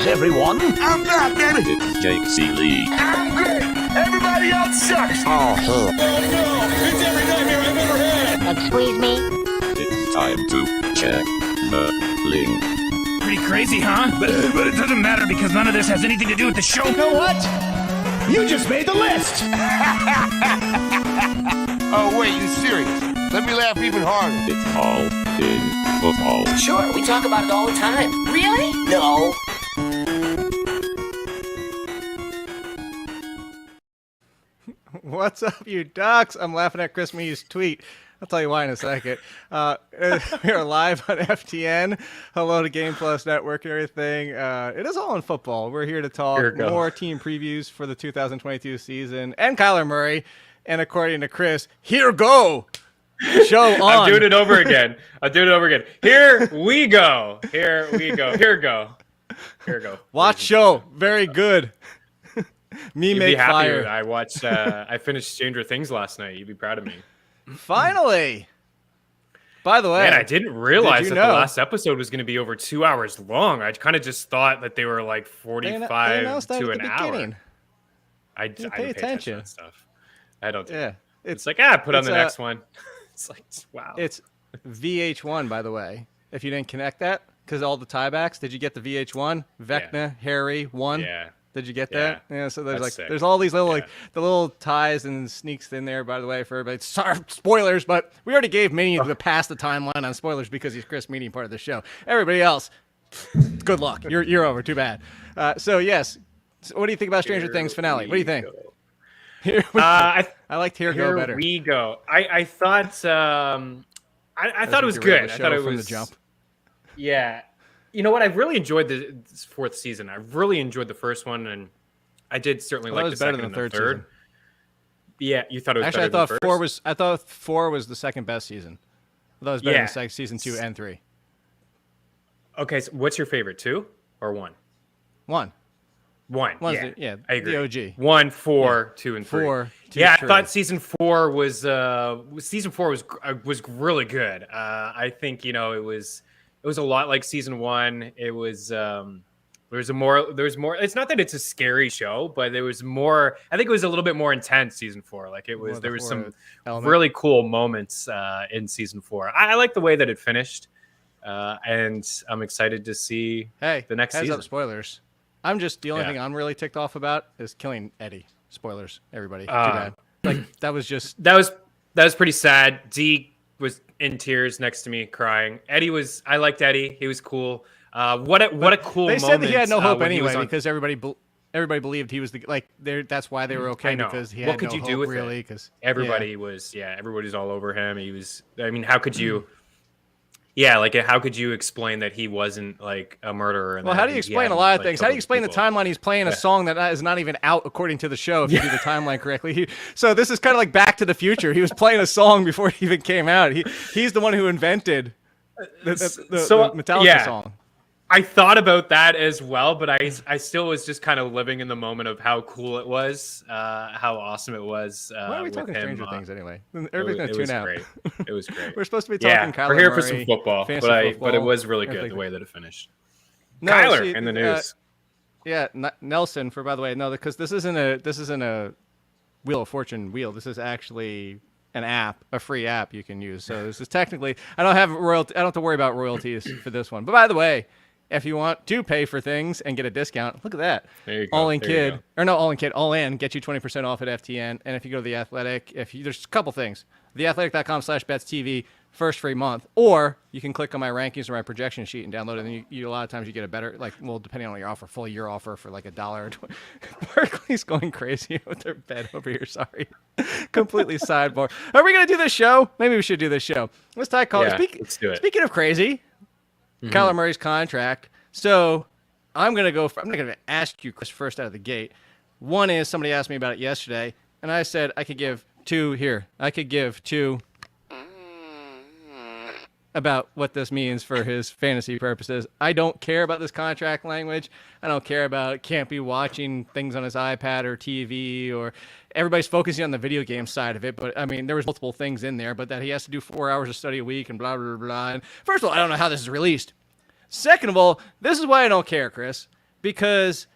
How's everyone? I'm back, baby. It's Jake Ciely. I'm great. Everybody else sucks. Oh, no. It's every nightmare I've ever had. Excuse me? It's time to check the link. Pretty crazy, huh? But it doesn't matter because none of this has anything to do with the show. You know what? You just made the list. Oh, wait, you serious? Let me laugh even harder. It's all in football. Sure, we talk about it all the time. Really? No. What's up, you ducks? I'm laughing at Chris Meaney's tweet. I'll tell you why in a second. We are live on FTN. Hello to Game Plus Network and everything. It is all in football. We're here to talk more team previews for the 2022 season and Kyler Murray. And according to Chris, here go. Show on. I'm doing it over again. Here we go. Here we go. Watch show. Very good. You'd make be happy. fire. I watched. I finished Stranger Things last night. You'd be proud of me. Finally. By the way, Man, I didn't realize that know? the last episode was going to be over 2 hours long. I kind of just thought that they were like 45 to an hour. I didn't pay attention to that stuff. I don't. Yeah, it's like put on the next one. It's like wow. It's VH1, by the way. If you didn't connect that, because all the tiebacks. Did you get the VH1? Vecna, Harry, 1. Yeah. Did you get that? Yeah. So there's sick. there's all these little the little ties and sneaks in there. By the way, for everybody, sorry, spoilers, but we already gave Meaney the pass the timeline on spoilers because he's Chris Meaney, part of the show. Everybody else, good luck. You're over. Too bad. So yes, so what do you think about Stranger Things finale? What do you think? I liked Here Go better. Here we go. I thought I thought it was good. I thought it was from the jump. Yeah. You know what? I really enjoyed this fourth season. I really enjoyed the first one, and I did certainly like the second and the third. Season. Yeah, you thought it was actually better than the first? I thought 4 was the second best season. I thought it was better than season 2 and 3. Okay, so what's your favorite, 2 or 1? 1. 1. Yeah, I agree. The OG. 1, 4, 2, and 3. 4, 2, yeah, 3. I thought season 4 was really good. I think it was a lot like season 1. It was there's more. It's not that it's a scary show, but there was more. I think it was a little bit more intense season 4. Like it was. There was some really cool moments in season 4. I like the way that it finished, and I'm excited to see the next season. Up, spoilers. I'm just the only thing I'm really ticked off about is killing Eddie. Spoilers, everybody. Too bad. Like that was pretty sad. D was in tears next to me crying. I liked Eddie. He was cool. What a cool moment. They said that he had no hope anyway because everybody believed he was that's why they were okay because he had no hope really because everybody's all over him. He was, how could you how could you explain that he wasn't like a murderer? And how do you explain a lot of things? How do you explain the timeline? He's playing a song that is not even out according to the show, if you do the timeline correctly. So this is kind of like Back to the Future. He was playing a song before it even came out. He's the one who invented the Metallica song. I thought about that as well, but I still was just kind of living in the moment of how cool it was, how awesome it was. Why are we talking Stranger Things anyway? Everybody's going to tune out. It was great. We're supposed to be talking Kyler We're here Murray, for some football, but it was really good the way that it finished. Kyler in the news. Nelson because this isn't a Wheel of Fortune wheel. This is actually an app, a free app you can use. So this is technically I don't have to worry about royalties for this one. But by the way, if you want to pay for things and get a discount, look at that. There you go. All in, get you 20% off at FTN. And if you go to The Athletic, there's a couple things. TheAthletic.com/BetsTV, first free month. Or you can click on my rankings or my projection sheet and download it. And you a lot of times you get a better, depending on your offer, full year offer for like $1 or $20. Barkley's going crazy with their bed over here. Sorry. Completely sidebar. Are we going to do this show? Maybe we should do this show. Let's call it. Let's do it. Speaking of crazy, Kyler Murray's contract. So I'm going to ask you, Chris, first out of the gate. One is somebody asked me about it yesterday, and I said I could give 2 here. I could give 2 about what this means for his fantasy purposes. I don't care about this contract language. I don't care about can't be watching things on his iPad or TV or everybody's focusing on the video game side of it. But there was multiple things in there, but that he has to do 4 hours of study a week and blah, blah, blah. And first of all, I don't know how this is released. Second of all, this is why I don't care, Chris. because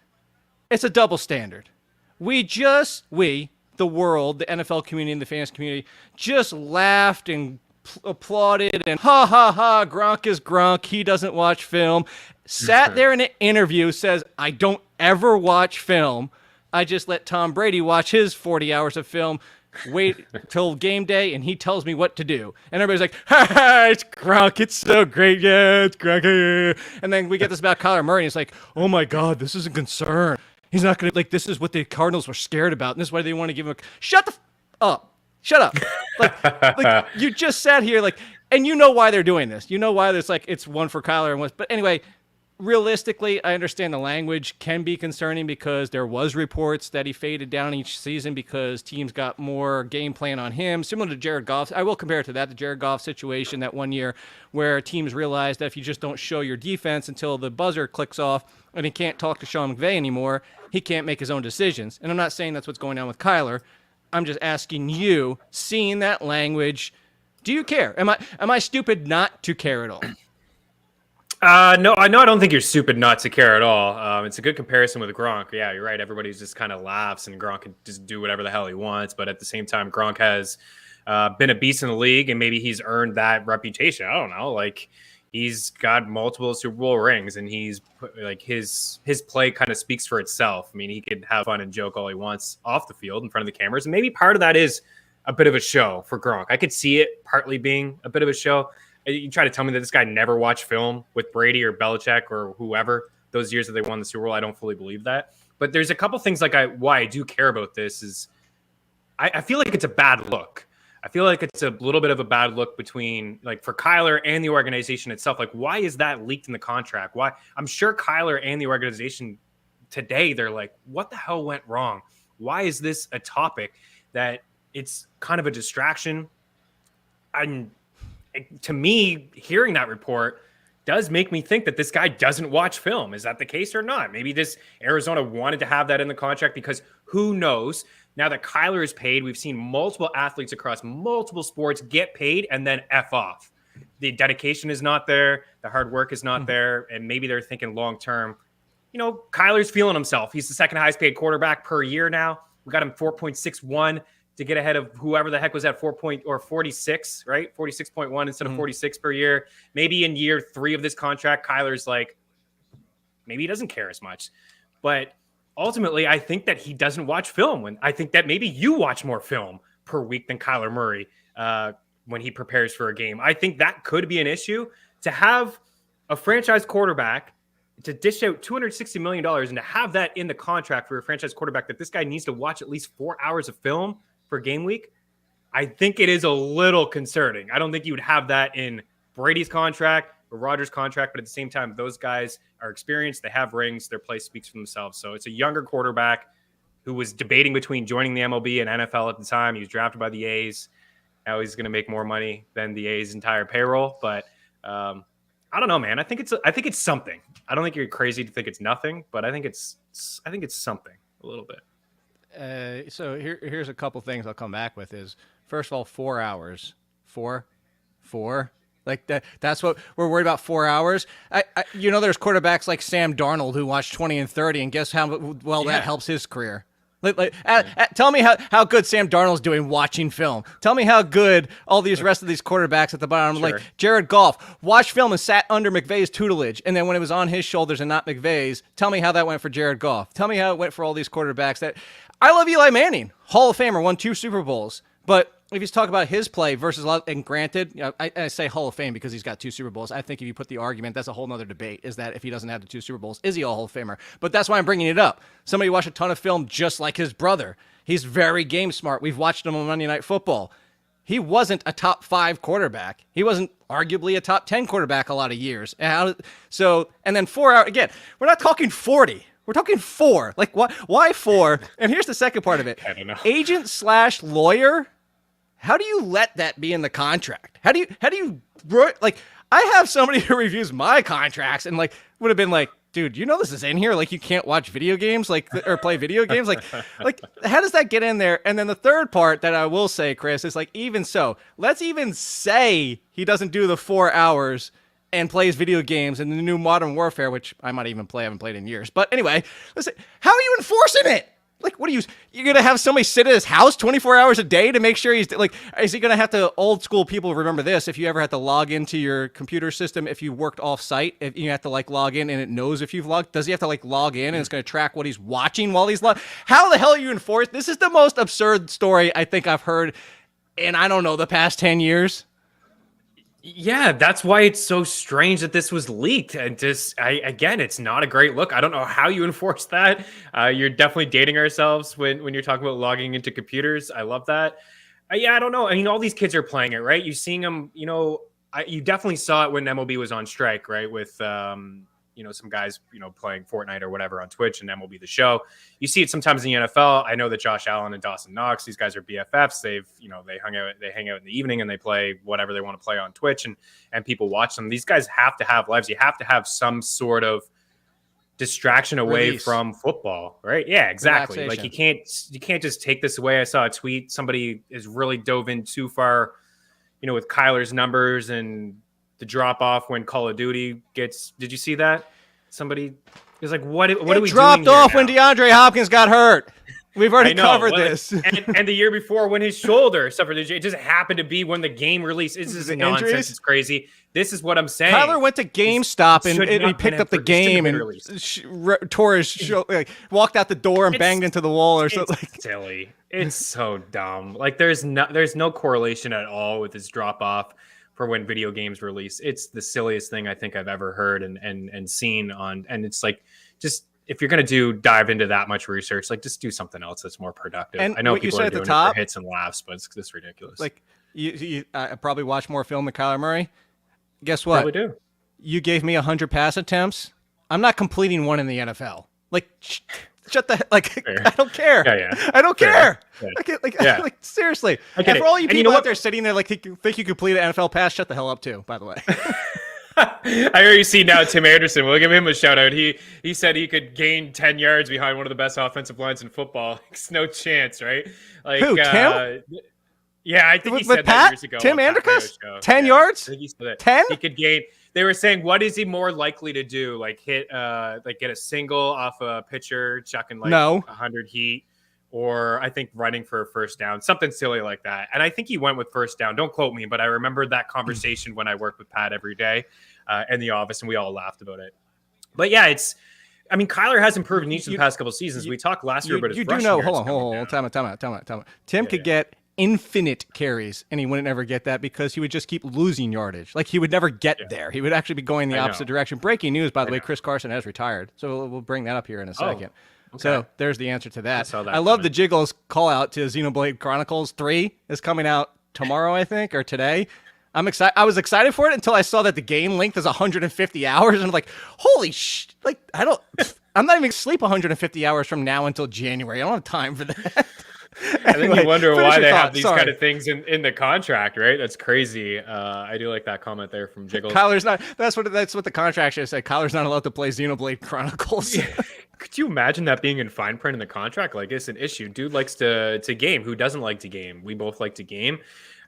it's a double standard. We, the world, the NFL community and the fans community, just laughed and applauded and ha ha ha, Gronk is Gronk, he doesn't watch film. Sat there in an interview, says, I don't ever watch film. I just let Tom Brady watch his 40 hours of film, wait till game day, and he tells me what to do. And everybody's like, ha ha, it's Gronk, it's so great, yeah, it's Gronk. And then we get this about Kyler Murray, and it's like, oh my God, this is a concern. He's not going to, like, this is what the Cardinals were scared about, and this is why they want to give him shut the up. Shut up. Like you just sat here, like, and you know why they're doing this. You know why there's, like, it's one for Kyler and one. But anyway, realistically, I understand the language can be concerning because there was reports that he faded down each season because teams got more game plan on him, similar to Jared Goff. I will compare it to that, the Jared Goff situation that one year where teams realized that if you just don't show your defense until the buzzer clicks off and he can't talk to Sean McVay anymore, he can't make his own decisions. And I'm not saying that's what's going on with Kyler. I'm just asking you, seeing that language, do you care? Am I stupid not to care at all? No, I don't think you're stupid not to care at all. It's a good comparison with Gronk. Yeah, you're right. Everybody's just kind of laughs and Gronk can just do whatever the hell he wants. But at the same time, Gronk has been a beast in the league and maybe he's earned that reputation. I don't know. Like, he's got multiple Super Bowl rings and he's like his play kind of speaks for itself. I mean, he could have fun and joke all he wants off the field in front of the cameras. And maybe part of that is a bit of a show for Gronk. I could see it partly being a bit of a show. You try to tell me that this guy never watched film with Brady or Belichick or whoever those years that they won the Super Bowl. I don't fully believe that. But there's a couple things like why I do care about this is I feel like it's a bad look. I feel like it's a little bit of a bad look between, like, for Kyler and the organization itself. Like, why is that leaked in the contract? Why? I'm sure Kyler and the organization today, they're like, what the hell went wrong? Why is this a topic that it's kind of a distraction? And to me, hearing that report does make me think that this guy doesn't watch film. Is that the case or not? Maybe this Arizona wanted to have that in the contract because who knows? Now that Kyler is paid, we've seen multiple athletes across multiple sports get paid and then F off. The dedication is not there. The hard work is not there. And maybe they're thinking long-term, you know, Kyler's feeling himself. He's the second highest paid quarterback per year now. We got him 4.61 to get ahead of whoever the heck was at 46, right? 46.1 instead of 46 per year. Maybe in year 3 of this contract, Kyler's like, maybe he doesn't care as much. But ultimately, I think that he doesn't watch film. I think that maybe you watch more film per week than Kyler Murray when he prepares for a game. I think that could be an issue. To have a franchise quarterback, to dish out $260 million and to have that in the contract for a franchise quarterback that this guy needs to watch at least 4 hours of film for game week, I think it is a little concerning. I don't think you would have that in Brady's contract or Rodgers' contract, but at the same time, those guys are experienced. They have rings. Their play speaks for themselves. So it's a younger quarterback who was debating between joining the MLB and NFL at the time. He was drafted by the A's. Now he's going to make more money than the A's entire payroll. But I don't know, man. I think it's something. I don't think you're crazy to think it's nothing, but I think it's something a little bit. So here's a couple things I'll come back with is, first of all, 4 hours. Four. Like that's what we're worried about, 4 hours. There's quarterbacks like Sam Darnold who watch 20 and 30, and guess how well that helps his career. Tell me how good Sam Darnold's doing watching film. Tell me how good all these rest of these quarterbacks at the bottom, like Jared Goff, watched film and sat under McVay's tutelage, and then when it was on his shoulders and not McVay's, tell me how that went for Jared Goff. Tell me how it went for all these quarterbacks. That I love Eli Manning, Hall of Famer, won 2 Super Bowls, but if he's talking about his play versus a lot, and granted, I say Hall of Fame because he's got 2 Super Bowls. I think if you put the argument, that's a whole nother debate, is that if he doesn't have the 2 Super Bowls, is he a Hall of Famer? But that's why I'm bringing it up. Somebody watched a ton of film just like his brother. He's very game smart. We've watched him on Monday Night Football. He wasn't a top 5 quarterback. He wasn't arguably a top 10 quarterback a lot of years. And then 4 hours, again, we're not talking 40. We're talking 4. Like, why 4? And here's the second part of it. I don't know. Agent/lawyer. How do you let that be in the contract? How do you like, I have somebody who reviews my contracts and like would have been like, dude, this is in here? Like, you can't watch video games, like, or play video games? Like, how does that get in there? And then the third part that I will say, Chris, is like, even so, let's even say he doesn't do the 4 hours and plays video games and the new Modern Warfare, which I might even play, I haven't played in years. But anyway, listen, how are you enforcing it? Like, what are you're going to have somebody sit at his house 24 hours a day to make sure he's, like, is he going to have to, old school people remember this, if you ever had to log into your computer system, if you worked off site, if you have to, like, log in and it knows if you've logged, does he have to, like, log in and it's going to track what he's watching while he's How the hell are you enforced? This is the most absurd story I think I've heard in, I don't know, the past 10 years. Yeah, that's why it's so strange that this was leaked. And again, it's not a great look. I don't know how you enforce that. You're definitely dating ourselves when you're talking about logging into computers. I love that. Yeah, I don't know. I mean, all these kids are playing it, right? You're seeing them, you definitely saw it when MLB was on strike, right? With, some guys, playing Fortnite or whatever on Twitch and MLB The Show. You see it sometimes in the NFL. I know that Josh Allen and Dawson Knox, these guys are BFFs. They hang out in the evening and they play whatever they want to play on Twitch and people watch them. These guys have to have lives. You have to have some sort of distraction away from football, right? Yeah, exactly. Like you can't just take this away. I saw a tweet. Somebody has really dove in too far, with Kyler's numbers and the drop off when Call of Duty gets. Did you see that? Somebody is like, "What are we doing?" Dropped off when DeAndre Hopkins got hurt. We've already covered this. And the year before when his shoulder suffered, it just happened to be when the game released. This is nonsense. Injuries? It's crazy. This is what I'm saying. Kyler went to GameStop and he picked up the game and tore his shoulder, walked out the door and banged into the wall or something. It's silly. It's so dumb. Like there's no correlation at all with this drop off for when video games release. It's the silliest thing I think I've ever heard and seen on. And it's like, just if you're going to dive into that much research, like just do something else that's more productive. And I know people are doing it for hits and laughs, but it's just ridiculous. Like you probably watch more film than Kyler Murray. Guess what? Probably do. You gave me 100 pass attempts. I'm not completing one in the NFL. Like, shut the I don't care. Yeah. I don't care. Yeah. Like seriously. And for all you people out there sitting there like think you complete an NFL pass, shut the hell up too. By the way. I already see now Tim Anderson. We'll give him a shout out. He said he could gain 10 yards behind one of the best offensive lines in football. It's no chance, right? Like who? Tim? Yeah, I think he said Pat? that years ago. Tim Anderson? 10 yards? I think he said that. 10? He could gain. They were saying, what is he more likely to do? Like get a single off a pitcher, chucking 100 heat, or I think running for a first down, something silly like that. And I think he went with first down. Don't quote me, but I remember that conversation when I worked with Pat every day in the office, and we all laughed about it. But yeah, Kyler has improved in each of the past couple of seasons. We talked last year about his rushing yards. Hold on. Time out. Tim could get infinite carries and he wouldn't ever get that because he would just keep losing yardage. Like he would never get there. He would actually be going the opposite direction. Breaking news, by the way, Chris Carson has retired. So we'll bring that up here in a second. Okay. So there's the answer to that. I love the Jiggles call out to Xenoblade Chronicles 3 is coming out tomorrow, I think, or today. I'm excited. I was excited for it until I saw that the game length is 150 hours and I'm like, holy sh! Like I'm not even sleep 150 hours from now until January. I don't have time for that. I think you wonder why they have these kind of things in the contract, right? That's crazy. I do like that comment there from Jiggles. Kyler's not. That's what the contract should say. Kyler's not allowed to play Xenoblade Chronicles. Yeah. Could you imagine that being in fine print in the contract? Like it's an issue. Dude likes to game. Who doesn't like to game? We both like to game.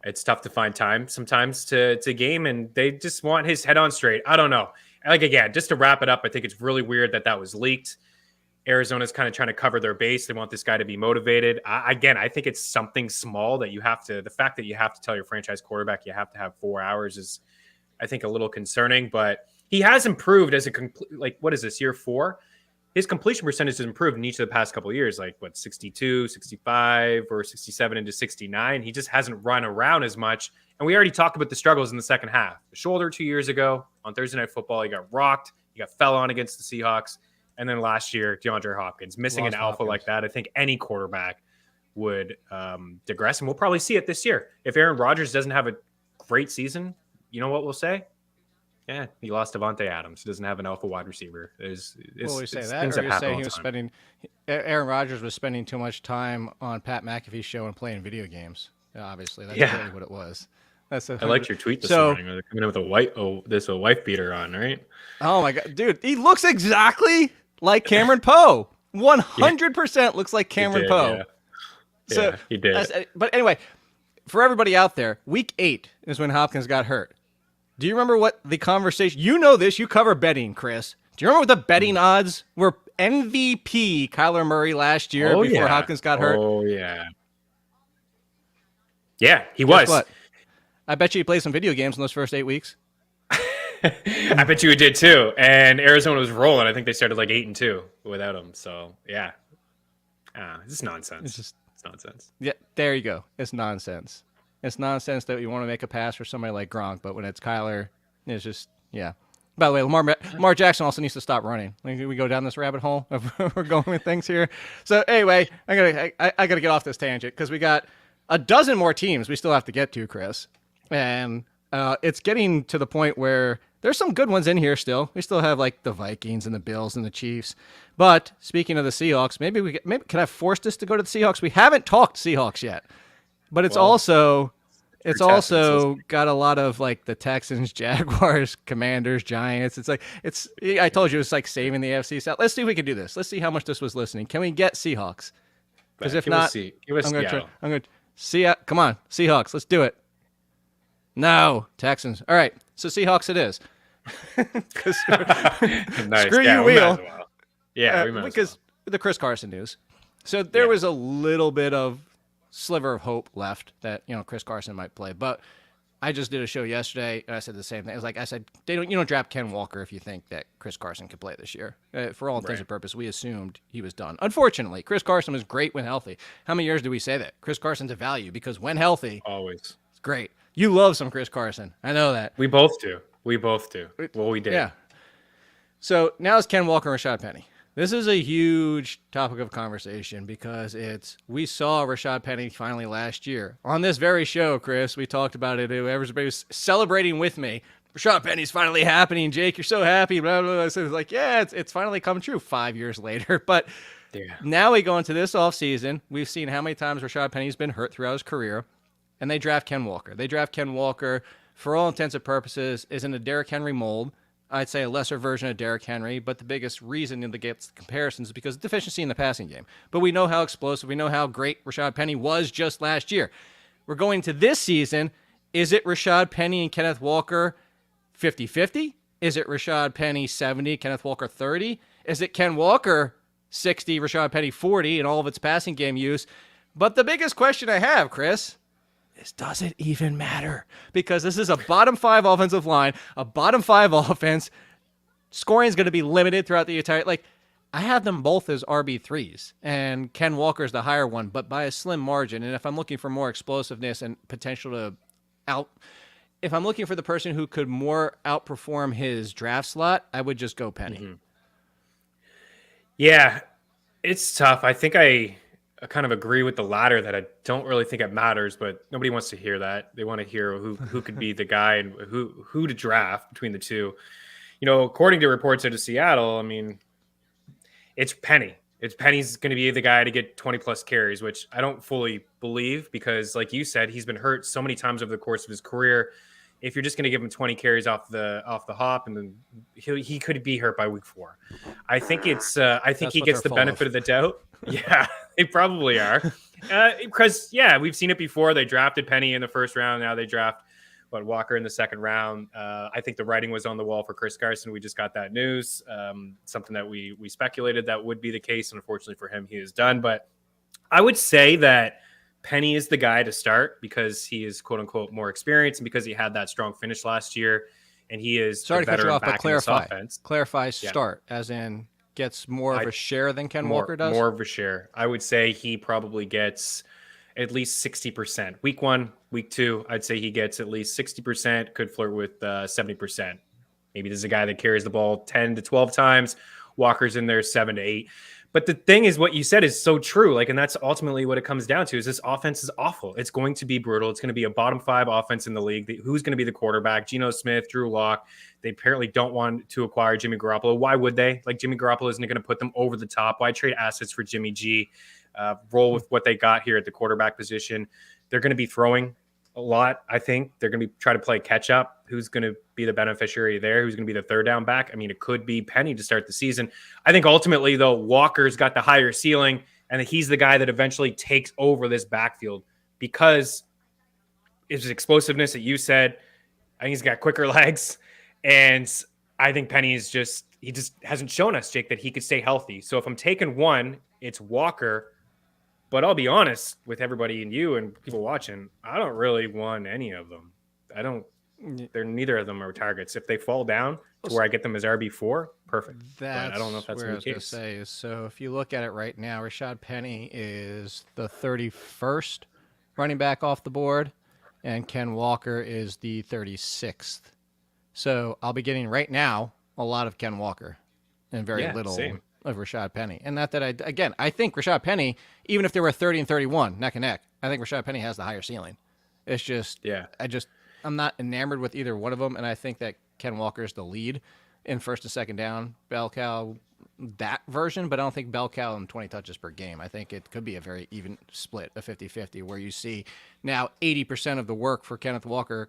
It's tough to find time sometimes to game, and they just want his head on straight. I don't know. Like again, just to wrap it up, I think it's really weird that was leaked. Arizona's kind of trying to cover their base. They want this guy to be motivated. I think it's something small that the fact that you have to tell your franchise quarterback you have to have 4 hours is, I think, a little concerning, but he has improved as what is this, year 4? His completion percentage has improved in each of the past couple of years, 62, 65, or 67 into 69. He just hasn't run around as much. And we already talked about the struggles in the second half. The shoulder 2 years ago on Thursday Night Football, he got rocked. He got fell on against the Seahawks. And then last year, DeAndre Hopkins missing an alpha like that. I think any quarterback would digress, and we'll probably see it this year. If Aaron Rodgers doesn't have a great season, you know what we'll say? Yeah, he lost Devontae Adams. He doesn't have an alpha wide receiver. Will we say that? Or you say Aaron Rodgers was spending too much time on Pat McAfee's show and playing video games. Obviously, that's really what it was. I liked your tweet this morning. They're coming in with a wife beater on, right? Oh my god, dude, he looks exactly like Cameron Poe. 100% looks like Cameron Poe. Yeah, he did. But anyway, for everybody out there, week 8 is when Hopkins got hurt. Do you remember what the conversation? You know this. You cover betting, Chris. Do you remember what the betting odds were? MVP Kyler Murray last year before Hopkins got hurt. Oh yeah. Yeah, he Guess was. What? I bet you he played some video games in those first 8 weeks. I bet you he did too. And Arizona was rolling. I think they started like 8-2 without him. So yeah. It's nonsense. It's nonsense. Yeah, there you go. It's nonsense. It's nonsense that you want to make a pass for somebody like Gronk, but when it's Kyler, it's just, yeah. By the way, Lamar Jackson also needs to stop running. Like, we go down this rabbit hole if we're going with things here. So anyway, I gotta get off this tangent because we got a dozen more teams we still have to get to, Chris. And it's getting to the point where there's some good ones in here still. We still have like the Vikings and the Bills and the Chiefs. But speaking of the Seahawks, maybe can I force this to go to the Seahawks? We haven't talked Seahawks yet. But it's also got a lot of like the Texans, Jaguars, Commanders, Giants. I told you it's like saving the AFC South. Let's see if we can do this. Let's see how much this was listening. Can we get Seahawks? Because if not, I'm going to see. Come on, Seahawks. Let's do it. No, Texans. All right, so Seahawks it is. Nice. Screw you, Wheel. Yeah, we might because the Chris Carson news. So there was a little bit of sliver of hope left that Chris Carson might play, but I just did a show yesterday and I said the same thing. It was like I said, you don't draft Ken Walker if you think that Chris Carson could play this year. For all intents and purposes, we assumed he was done. Unfortunately, Chris Carson was great when healthy. How many years do we say that? Chris Carson's a value because when healthy, always it's great. You love some Chris Carson. I know that. We both do. Well, we did. Yeah. So now it's Ken Walker and Rashaad Penny. This is a huge topic of conversation because we saw Rashaad Penny finally last year. On this very show, Chris, we talked about it. Everybody was celebrating with me. Rashaad Penny's finally happening. Jake, you're so happy. Blah, blah, blah. So it's like, yeah, it's finally come true 5 years later. But now we go into this offseason. We've seen how many times Rashaad Penny's been hurt throughout his career, and they draft Ken Walker. They draft Ken Walker, for all intents and purposes, is in a Derrick Henry mold. I'd say a lesser version of Derrick Henry, but the biggest reason that gets the comparisons is because of deficiency in the passing game. But we know how explosive, we know how great Rashaad Penny was just last year. We're going to this season. Is it Rashaad Penny and Kenneth Walker 50-50? Is it Rashaad Penny 70, Kenneth Walker 30? Is it Ken Walker 60, Rashaad Penny 40 in all of its passing game use? But the biggest question I have, Chris, does it even matter? Because this is a bottom 5 offensive line, a bottom 5 offense. Scoring is going to be limited throughout the entire. I have them both as RB3s, and Ken Walker is the higher one, but by a slim margin. And if I'm looking for more explosiveness and potential if I'm looking for the person who could more outperform his draft slot, I would just go Penny. Mm-hmm. Yeah, it's tough. I think I kind of agree with the latter that I don't really think it matters, but nobody wants to hear that. They want to hear who could be the guy and who to draft between the two. According to reports out of Seattle, I mean, it's Penny. Penny's going to be the guy to get 20 plus carries, which I don't fully believe because, like you said, he's been hurt so many times over the course of his career. If you're just going to give him 20 carries off the hop, and then he could be hurt by week 4. I think he gets the benefit of the doubt. Yeah, they probably are. Because we've seen it before. They drafted Penny in the first round. Now they draft Walker in the second round. I think the writing was on the wall for Chris Carson. We just got that news. Something that we speculated that would be the case. And unfortunately for him, he is done. But I would say that Penny is the guy to start because he is quote unquote more experienced and because he had that strong finish last year. And he is sorry to cut you off, but clarify Yeah. Start as in gets more of a share than Ken Walker does? More of a share. I would say he probably gets at least 60%. Week 1, week 2, I'd say he gets at least 60%, could flirt with 70%. Maybe this is a guy that carries the ball 10 to 12 times. Walker's in there 7 to 8. But the thing is, what you said is so true. And that's ultimately what it comes down to is this offense is awful. It's going to be brutal. It's going to be a bottom 5 offense in the league. Who's going to be the quarterback? Geno Smith, Drew Lock. They apparently don't want to acquire Jimmy Garoppolo. Why would they? Jimmy Garoppolo isn't going to put them over the top. Why trade assets for Jimmy G? Roll with what they got here at the quarterback position. They're going to be throwing a lot, I think. They're going to be trying to play catch up. Who's going to be the beneficiary there? Who's going to be the third down back? I mean, it could be Penny to start the season. I think ultimately, though, Walker's got the higher ceiling, and that he's the guy that eventually takes over this backfield because his explosiveness that you said, I think he's got quicker legs. And I think he just hasn't shown us, Jake, that he could stay healthy. So if I'm taking one, it's Walker. But I'll be honest with everybody and you and people watching, I don't really want any of them. Neither of them are targets. If they fall down to where I get them as RB4, perfect. That's but I don't know if that's where I was the going to case. say. So if you look at it right now, Rashaad Penny is the 31st running back off the board, and Ken Walker is the 36th. So I'll be getting right now a lot of Ken Walker and very little of Rashaad Penny. And not that I think Rashaad Penny, even if they were 30 and 31 neck and neck, I think Rashaad Penny has the higher ceiling. It's just, I'm not enamored with either one of them. And I think that Ken Walker is the lead in first and second down, bell cow, that version, but I don't think bell cow and 20 touches per game. I think it could be a very even split, a 50-50, where you see now 80% of the work for Ken Walker,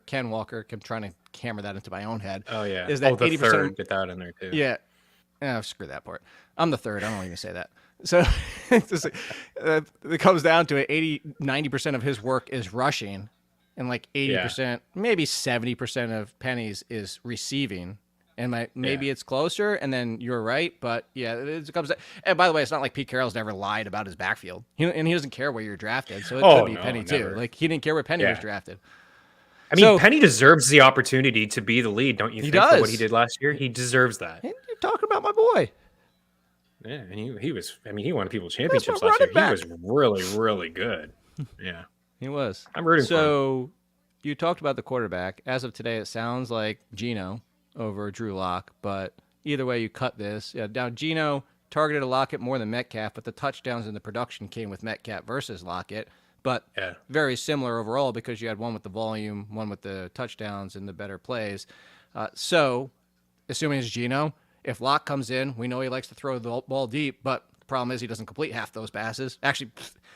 I'm trying to hammer that into my own head. Oh, yeah. Is that 80% third, get that in there, too. Yeah. Oh, screw that part. I'm the third. I don't even say that. So it comes down to it. 90% of his work is rushing, and like 80%, maybe 70% of Penny's is receiving. And maybe it's closer, and then you're right. But yeah, it comes. And by the way, it's not like Pete Carroll's never lied about his backfield. He doesn't care where you're drafted, so it could be Penny never. too. Like he didn't care where Penny was drafted. I mean, Penny deserves the opportunity to be the lead, don't you think? Does. For what he did last year, he deserves that. And you're talking about my boy. Yeah, and he was. I mean, he won people championships last year. He was really, really good. Yeah, he was. I'm rooting for him. So you talked about the quarterback. As of today, it sounds like Geno over Drew Lock, but either way you cut this. Now, Geno targeted Lockett more than Metcalf, but the touchdowns and the production came with Metcalf versus Lockett. But very similar overall because you had one with the volume, one with the touchdowns and the better plays. So, assuming it's Geno, if Lock comes in, we know he likes to throw the ball deep, but the problem is he doesn't complete half those passes. Actually,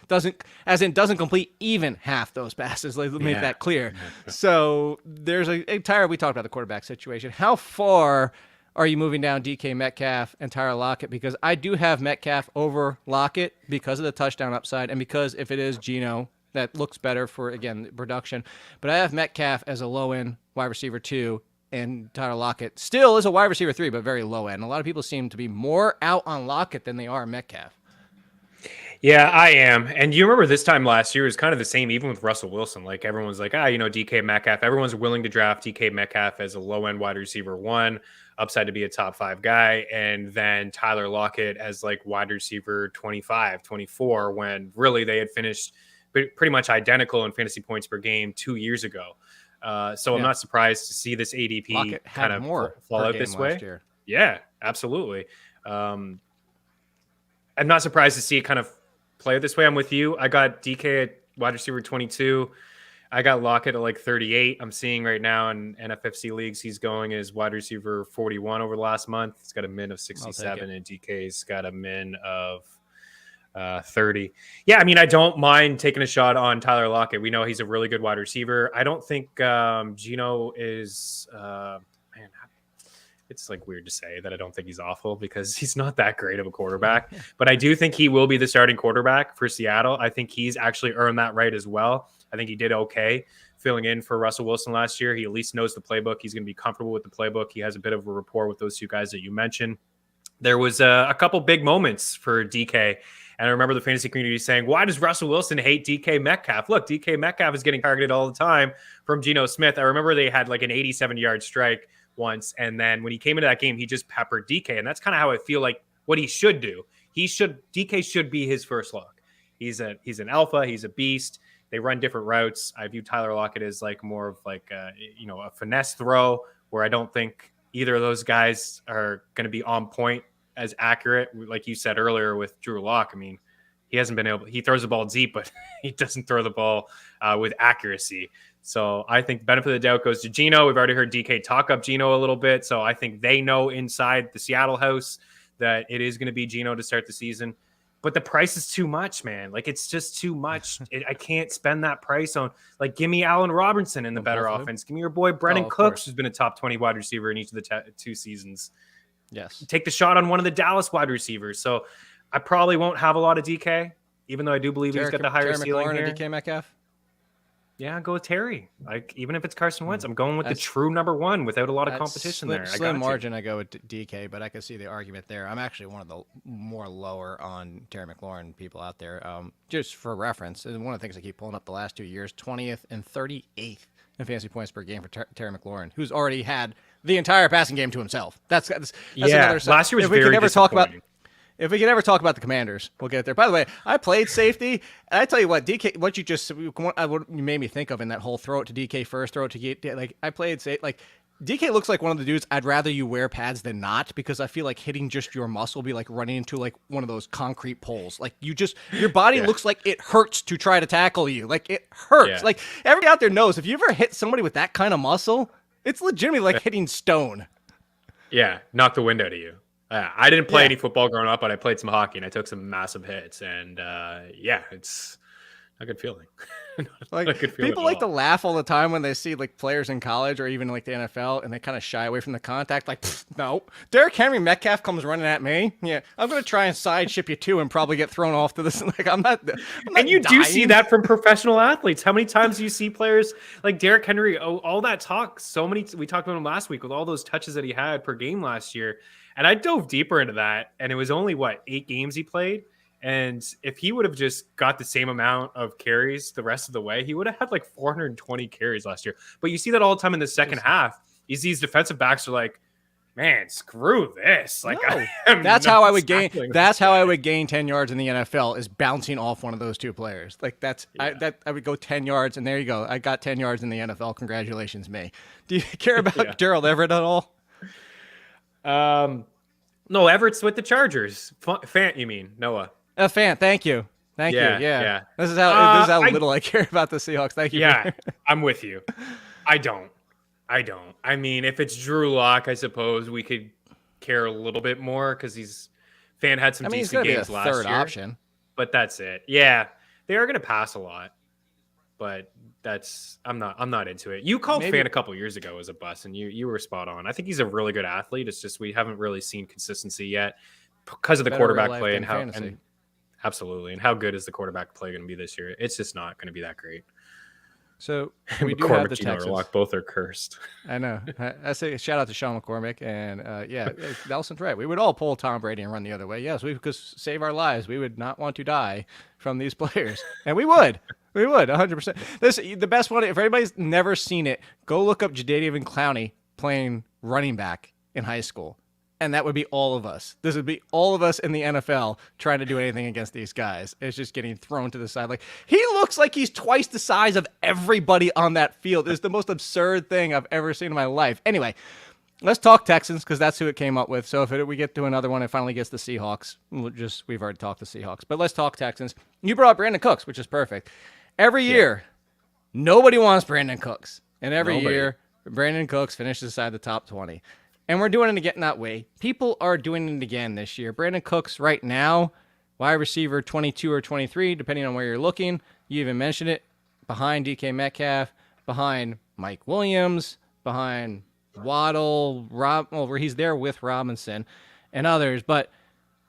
doesn't complete even half those passes. Let's make that clear. So there's we talked about the quarterback situation. How far are you moving down DK Metcalf and Tyler Lockett? Because I do have Metcalf over Lockett because of the touchdown upside and because if it is Geno, that looks better for, again, production. But I have Metcalf as a low-end wide receiver 2, and Tyler Lockett still is a wide receiver 3, but very low-end. A lot of people seem to be more out on Lockett than they are Metcalf. Yeah, I am. And you remember this time last year was kind of the same, even with Russell Wilson. Like everyone's like, DK Metcalf. Everyone's willing to draft DK Metcalf as a low-end wide receiver 1, upside to be a top 5 guy. And then Tyler Lockett as like wide receiver 25, 24, when really they had finished pretty much identical in fantasy points per game 2 years ago. So I'm not surprised to see this ADP kind of fall out this way. Yeah, absolutely. I'm not surprised to see it kind of play this way. I'm with you. I got DK at wide receiver 22. I got Lockett at like 38. I'm seeing right now in NFFC leagues, he's going as wide receiver 41 over the last month. He's got a min of 67, and DK's got a min of 30. Yeah, I mean, I don't mind taking a shot on Tyler Lockett. We know he's a really good wide receiver. I don't think Geno is it's like weird to say that I don't think he's awful because he's not that great of a quarterback, but I do think he will be the starting quarterback for Seattle. I think he's actually earned that right as well. I think he did okay filling in for Russell Wilson last year. He at least knows the playbook. He's going to be comfortable with the playbook. He has a bit of a rapport with those two guys that you mentioned. There was a couple big moments for DK. And I remember the fantasy community saying, why does Russell Wilson hate DK Metcalf? Look, DK Metcalf is getting targeted all the time from Geno Smith. I remember they had like an 87-yard strike once. And then when he came into that game, he just peppered DK. And that's kind of how I feel like what he should do. DK should be his first look. He's an alpha. He's a beast. They run different routes. I view Tyler Lockett as like more of like a finesse throw where I don't think either of those guys are going to be on point as accurate. Like you said earlier with Drew Lock, I mean, he throws the ball deep, but he doesn't throw the ball with accuracy. So I think the benefit of the doubt goes to Geno. We've already heard DK talk up Geno a little bit. So I think they know inside the Seattle house that it is going to be Geno to start the season. But the price is too much, man. Like, it's just too much. I can't spend that price on, like, give me Allen Robinson in the better offense. Give me your boy Brandin Cooks, who's been a top 20 wide receiver in each of the 2 seasons. Yes. Take the shot on one of the Dallas wide receivers. So I probably won't have a lot of DK, even though I do believe he's got the higher ceiling here. DK Metcalf? Yeah, go with Terry. Like, even if it's Carson Wentz, I'm going with the true number one without a lot of competition there. Slim margin, I go with DK, but I can see the argument there. I'm actually one of the more lower on Terry McLaurin people out there. Just for reference, and one of the things I keep pulling up the last 2 years, 20th and 38th in fantasy points per game for Terry McLaurin, who's already had the entire passing game to himself. That's another. Last year was very disappointing. If we can ever talk about the Commanders, we'll get there. By the way, I played safety, and I tell you what, DK, what you made me think of in that whole throw it to DK first, throw it to DK, like I played safe, like DK looks like one of the dudes I'd rather you wear pads than not, because I feel like hitting just your muscle will be like running into like one of those concrete poles. Like your body looks like it hurts to try to tackle you. Like it hurts. Yeah. Like everybody out there knows if you ever hit somebody with that kind of muscle, it's legitimately like hitting stone. Yeah, knock the wind out of you. I didn't play any football growing up, but I played some hockey, and I took some massive hits. And it's a good feeling. Like not a good feeling people like to laugh all the time when they see like players in college or even like the NFL, and they kind of shy away from the contact. Like, no, Derrick Henry, Metcalf comes running at me. Yeah, I'm gonna try and side ship you too, and probably get thrown off to this. Like, I'm not and you dying. do see that from professional athletes. How many times do you see players like Derrick Henry? All that talk. We talked about him last week with all those touches that he had per game last year. And I dove deeper into that, and it was only 8 games he played. And if he would have just got the same amount of carries the rest of the way, he would have had like 420 carries last year. But you see that all the time in the second half. These defensive backs are like, man, screw this. Like, no. That's how I would gain. That's how I would gain 10 yards in the NFL, is bouncing off one of those two players. Like I would go 10 yards, and there you go. I got 10 yards in the NFL. Congratulations, me. Do you care about Gerald Everett at all? No, Everett's with the Chargers. Fant, you mean Noah? Fant, thank you. Yeah. This is how little I care about the Seahawks. Thank you. Yeah, I'm with you. I don't. I mean, if it's Drew Lock, I suppose we could care a little bit more, because Fant had some decent games last year. Third option, but that's it. Yeah, they are going to pass a lot, but I'm not into it. You called Fant a couple years ago as a bust, and you were spot on. I think he's a really good athlete. It's just we haven't really seen consistency yet because of the quarterback play and absolutely. And how good is the quarterback play going to be this year? It's just not going to be that great. So we do have the Texans. Warlock, both are cursed. I know. I say shout out to Sean McCormick, and Nelson's right. We would all pull Tom Brady and run the other way. Yes, we could save our lives. We would not want to die from these players, and we would. We would, 100%. The best one, if anybody's never seen it, go look up Jadeveon Clowney playing running back in high school. And that would be all of us. This would be all of us in the NFL trying to do anything against these guys. It's just getting thrown to the side. Like, he looks like he's twice the size of everybody on that field. It's the most absurd thing I've ever seen in my life. Anyway, let's talk Texans, because that's who it came up with. So if we get to another one, it finally gets the Seahawks. We've already talked the Seahawks. But let's talk Texans. You brought up Brandin Cooks, which is perfect. Every year, nobody wants Brandin Cooks. And every year, Brandin Cooks finishes inside the top 20. And we're doing it again that way. People are doing it again this year. Brandin Cooks right now, wide receiver 22 or 23, depending on where you're looking. You even mentioned it. Behind DK Metcalf, behind Mike Williams, behind Waddle, where he's there with Robinson and others. But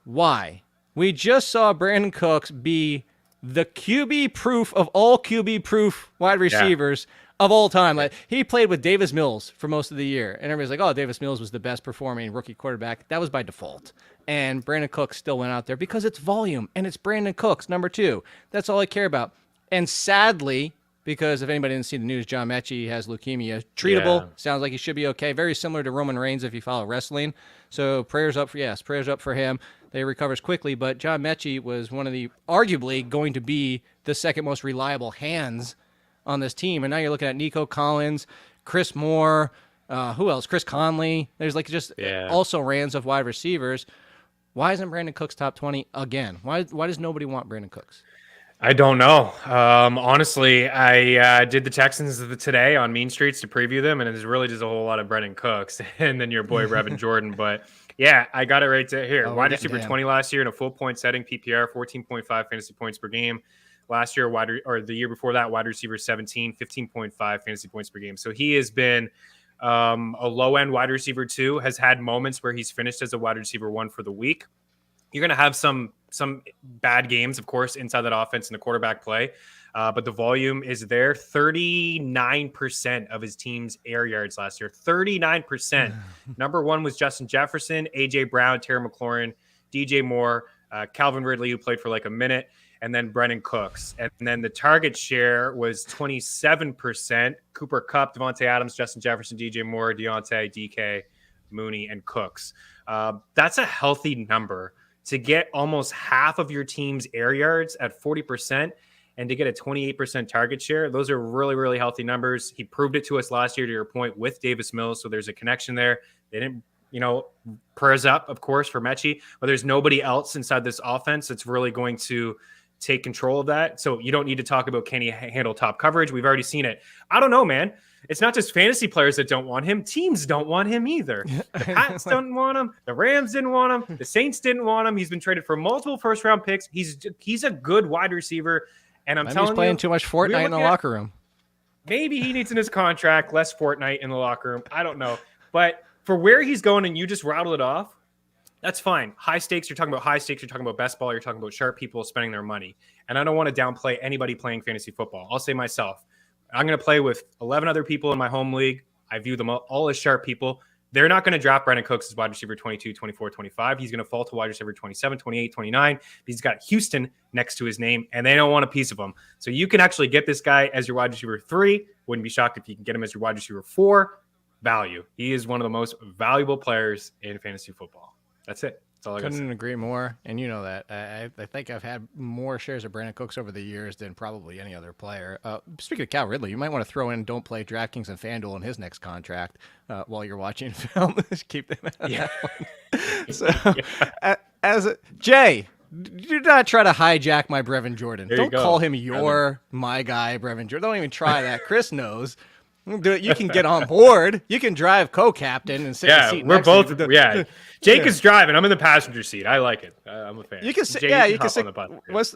why? We just saw Brandin Cooks be the QB proof of all QB proof wide receivers of all time. Like, he played with Davis Mills for most of the year, and everybody's like, oh, Davis Mills was the best performing rookie quarterback. That was by default. And Brandin Cooks still went out there because it's volume, and it's Brandin Cooks, number 2. That's all I care about. And sadly, because if anybody didn't see the news, John Mechie has leukemia. Treatable. Sounds like he should be okay. Very similar to Roman Reigns if you follow wrestling. So prayers up for him. They recovers quickly. But John Mechie was one of the, arguably, going to be the second most reliable hands on this team. And now you're looking at Nico Collins, Chris Moore, who else? Chris Conley. There's also rans of wide receivers. Why isn't Brandin Cooks top 20 again? Why does nobody want Brandin Cooks? I don't know. Honestly, I did the Texans today on Mean Streets to preview them, and it's really just a whole lot of Brandin Cooks and then your boy Brevin Jordan. But yeah, I got it right here. Wide receiver 20 last year in a full point setting, PPR, 14.5 fantasy points per game. Last year, the year before that, wide receiver 17, 15.5 fantasy points per game. So he has been a low-end wide receiver 2, has had moments where he's finished as a wide receiver 1 for the week. You're going to have some some bad games, of course, inside that offense and the quarterback play. But the volume is there. 39% of his team's air yards last year. 39%. Number one was Justin Jefferson, A.J. Brown, Terry McLaurin, DJ Moore, Calvin Ridley, who played for like a minute, and then Brandin Cooks. And then the target share was 27%. Cooper Kupp, Devontae Adams, Justin Jefferson, DJ Moore, Deontay, DK, Mooney, and Cooks. That's a healthy number to get almost half of your team's air yards at 40%. And to get a 28% target share, those are really, really healthy numbers. He proved it to us last year, to your point, with Davis Mills. So there's a connection there. They didn't, prayers up, of course, for Mechie, but there's nobody else inside this offense that's really going to take control of that. So you don't need to talk about can he handle top coverage. We've already seen it. I don't know, man. It's not just fantasy players that don't want him. Teams don't want him either. The Pats don't want him. The Rams didn't want him. The Saints didn't want him. He's been traded for multiple first-round picks. He's a good wide receiver. And I'm telling you, he's playing too much Fortnite in the locker room. Maybe he needs in his contract less Fortnite in the locker room. I don't know. But for where he's going, and you just rattled it off, that's fine. High stakes, you're talking about high stakes. You're talking about best ball. You're talking about sharp people spending their money. And I don't want to downplay anybody playing fantasy football. I'll say myself. I'm going to play with 11 other people in my home league. I view them all as sharp people. They're not going to draft Brandin Cooks as wide receiver 22, 24, 25. He's going to fall to wide receiver 27, 28, 29. He's got Houston next to his name, and they don't want a piece of him. So you can actually get this guy as your wide receiver 3. Wouldn't be shocked if you can get him as your wide receiver 4. Value. He is one of the most valuable players in fantasy football. That's it. That's all I got to say. Couldn't agree more, and you know that. I think I've had more shares of Brandin Cooks over the years than probably any other player. Speaking of Cal Ridley, you might want to throw in don't play DraftKings and FanDuel in his next contract while you're watching film. Just keep them out of that one. So, Jay, do not try to hijack my Brevin Jordan. Don't call him my guy, Brevin Jordan. Don't even try that. Chris knows. You can get on board. You can drive co-captain and sit in the seat. We're both. To Jake is driving. I'm in the passenger seat. I like it. I'm a fan. You can sit. Jay, you can sit. What's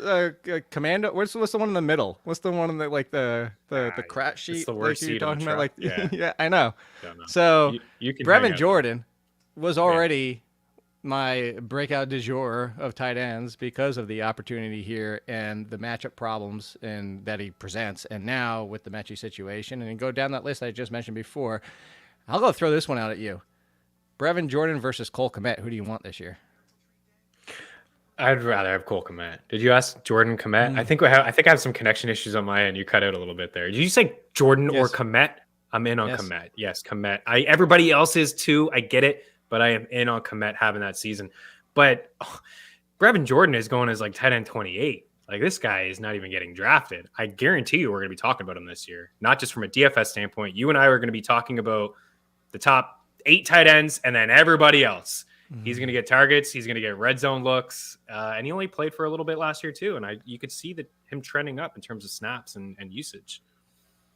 Commando? What's the one in the middle? What's the one in the crash sheet? It's the worst seat talking about. Like, yeah, I know. Don't know. So you can Brevin Jordan was already my breakout du jour of tight ends because of the opportunity here and the matchup problems and that he presents. And now with the Mechie situation, and go down that list I just mentioned before, I'll go throw this one out at you. Brevin Jordan versus Cole Kmet. Who do you want this year? I'd rather have Cole Kmet. Did you ask Jordan Kmet? I think I have some connection issues on my end. You cut out a little bit there. Did you say Jordan or Kmet? I'm in on Kmet. Yes, Kmet. Everybody else is too. I get it. But I am in on Kmet having that season. But Brevin Jordan is going as like tight end 28. Like, this guy is not even getting drafted. I guarantee you we're going to be talking about him this year. Not just from a DFS standpoint. You and I are going to be talking about the top 8 tight ends and then everybody else. Mm-hmm. He's going to get targets. He's going to get red zone looks. And he only played for a little bit last year too. And you could see that him trending up in terms of snaps and usage.